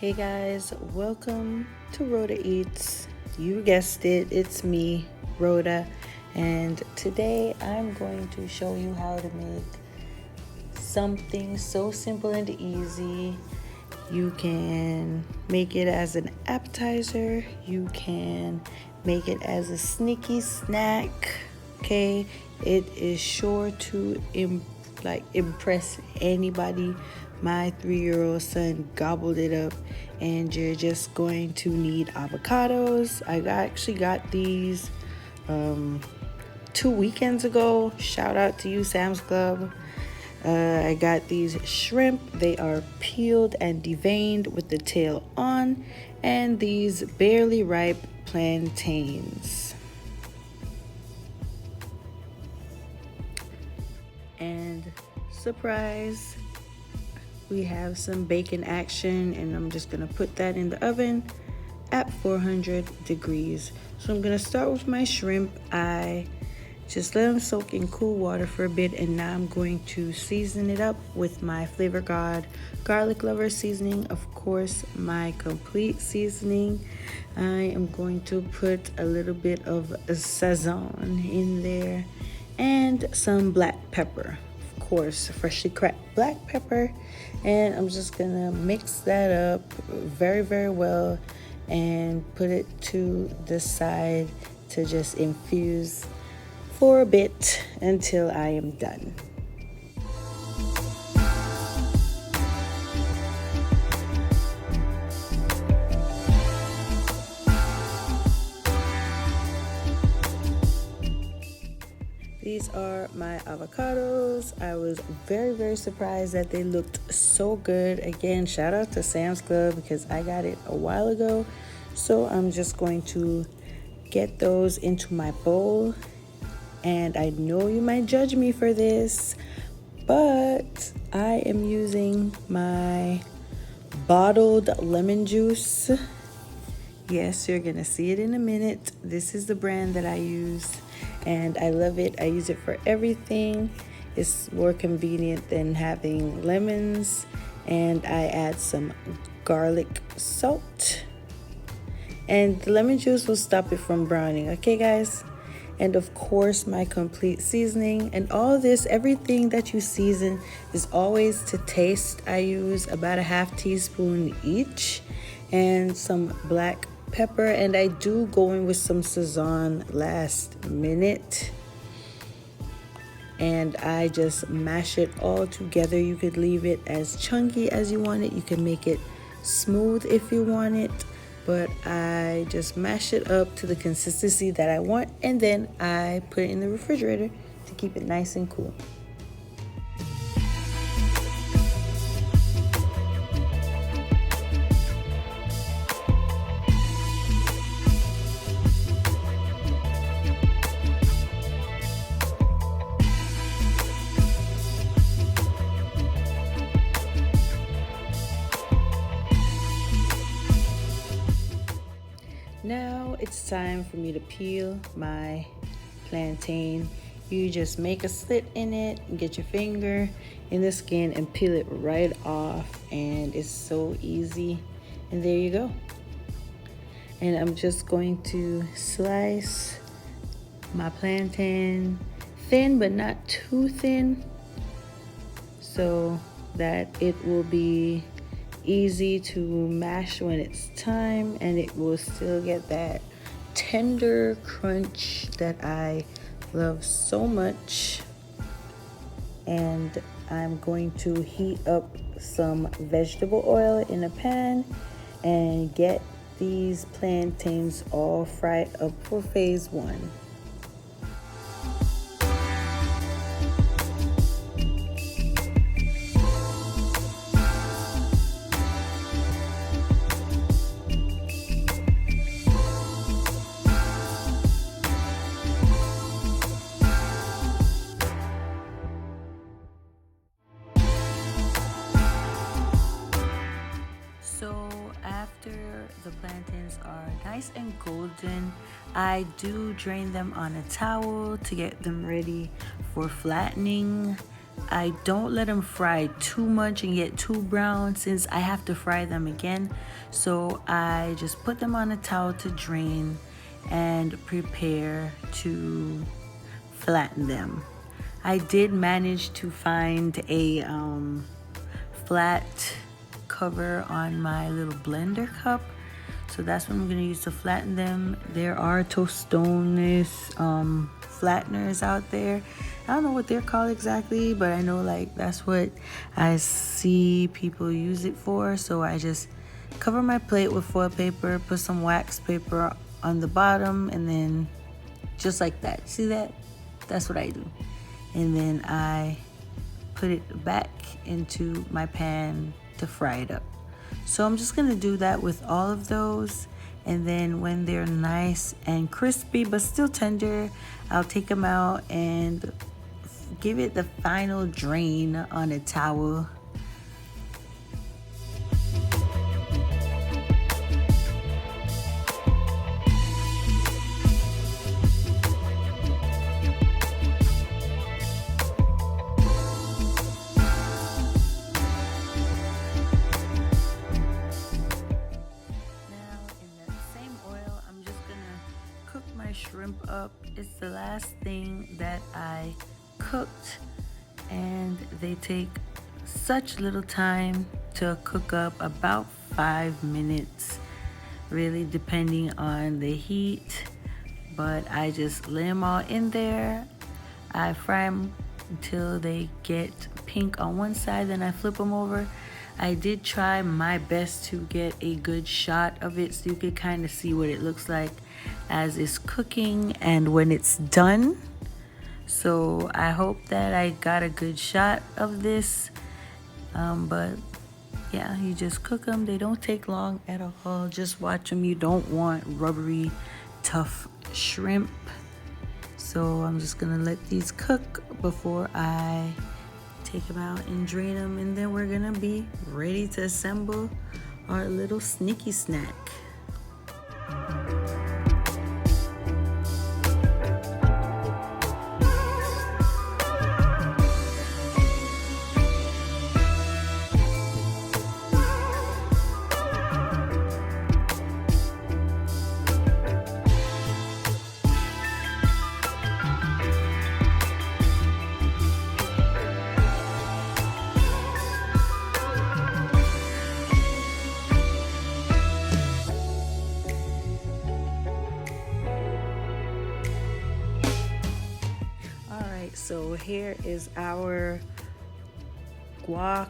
Hey guys, welcome to Rhoda Eats. You guessed it, it's me, Rhoda, and today I'm going to show you how to make something so simple and easy. You can make it as an appetizer, you can make it as a sneaky snack. Okay, it is sure to impress anybody. My 3-year-old son gobbled it up, and you're just going to need avocados. I actually got these 2 weekends ago. Shout out to you, Sam's Club. I got these shrimp. They are peeled and deveined with the tail on, and these barely ripe plantains. And surprise, we have some bacon action, and I'm just gonna put that in the oven at 400 degrees. So I'm gonna start with my shrimp. I just let them soak in cool water for a bit, and now I'm going to season it up with my Flavor God garlic lover seasoning, of course my complete seasoning. I am going to put a little bit of sazon in there and some black pepper, of course freshly cracked black pepper, and I'm just gonna mix that up very well and put it to the side to just infuse for a bit until I am done. These are my avocados. I was very surprised that they looked so good. Again, shout out to Sam's Club because I got it a while ago. So I'm just going to get those into my bowl. And I know you might judge me for this, but I am using my bottled lemon juice. Yes, you're gonna see it in a minute. This is the brand that I use, and I love it. I use it for everything. It's more convenient than having lemons, and I add some garlic salt, and the lemon juice will stop it from browning. Okay, guys? And of course my complete seasoning, and all this, everything that you season is always to taste. I use about a half teaspoon each, and some black pepper, and I do go in with some sazon last minute, and I just mash it all together. You could leave it as chunky as you want it, you can make it smooth if you want it, but I just mash it up to the consistency that I want, and then I put it in the refrigerator to keep it nice and cool. Now it's time for me to peel my plantain. You just make a slit in it and get your finger in the skin and peel it right off, and it's so easy. And there you go. And I'm just going to slice my plantain thin, but not too thin, so that it will be easy to mash when it's time, and it will still get that tender crunch that I love so much. And I'm going to heat up some vegetable oil in a pan and get these plantains all fried up for phase 1. So after the plantains are nice and golden, I do drain them on a towel to get them ready for flattening. I don't let them fry too much and get too brown since I have to fry them again. So I just put them on a towel to drain and prepare to flatten them. I did manage to find a flat cover on my little blender cup. So that's what I'm going to use to flatten them. There are Tostones flatteners out there. I don't know what they're called exactly, but I know like that's what I see people use it for. So I just cover my plate with foil paper, put some wax paper on the bottom, and then just like that. See that? That's what I do. And then I put it back into my pan to fry it up. So I'm just gonna do that with all of those, and then when they're nice and crispy but still tender, I'll take them out and give it the final drain on a towel. Shrimp up. It's the last thing that I cooked, and they take such little time to cook up, about 5 minutes, really depending on the heat. But I just lay them all in there. I fry them until they get pink on one side, then I flip them over. I did try my best to get a good shot of it so you could kind of see what it looks like as it's cooking and when it's done. So I hope that I got a good shot of this. But yeah, you just cook them. They don't take long at all. Just watch them. You don't want rubbery, tough shrimp. So I'm just gonna let these cook before I take them out and drain them, and then we're gonna be ready to assemble our little sneaky snack. So here is our guac.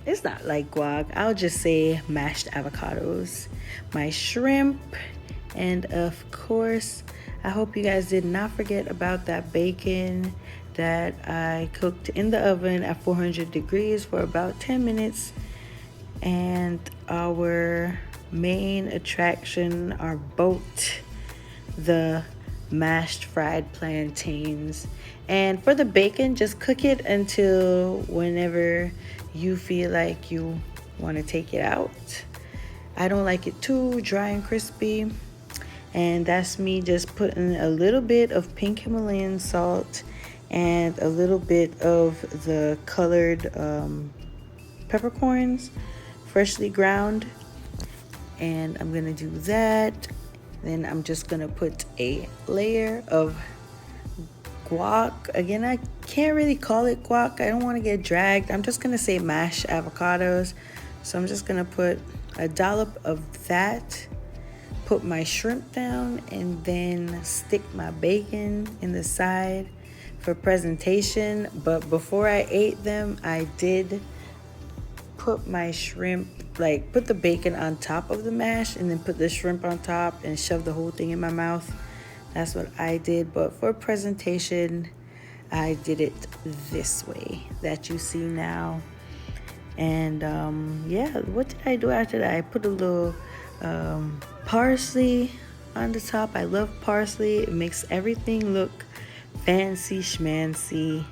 It's not like guac. I'll just say mashed avocados, my shrimp, and of course, I hope you guys did not forget about that bacon that I cooked in the oven at 400 degrees for about 10 minutes. And our main attraction, our boat, the mashed fried plantains. And for the bacon, just cook it until whenever you feel like you want to take it out. I don't like it too dry and crispy. And that's me just putting a little bit of pink Himalayan salt and a little bit of the colored peppercorns, freshly ground. And I'm gonna do that. Then I'm just gonna put a layer of guac. Again, I can't really call it guac. I don't want to get dragged. I'm just gonna say mashed avocados. So I'm just gonna put a dollop of that, put my shrimp down, and then stick my bacon in the side for presentation. But before I ate them, I did put my shrimp, like put the bacon on top of the mash and then put the shrimp on top and shove the whole thing in my mouth. That's what I did. But for presentation, I did it this way that you see now. And yeah, what did I do after that? I put a little parsley on the top. I love parsley. It makes everything look fancy schmancy.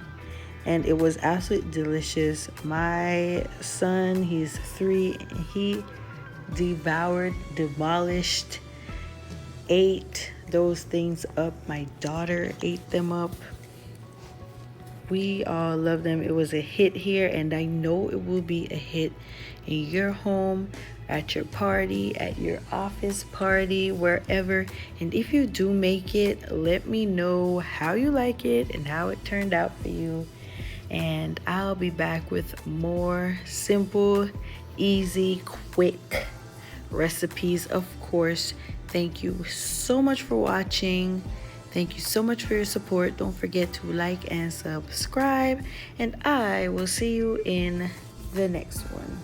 And it was absolutely delicious. My son, he's 3, and he demolished, ate those things up. My daughter ate them up. We all love them. It was a hit here, and I know it will be a hit in your home, at your party, at your office party, wherever. And if you do make it, let me know how you like it and how it turned out for you. And I'll be back with more simple, easy, quick recipes, of course. Thank you so much for watching. Thank you so much for your support. Don't forget to like and subscribe, and I will see you in the next one.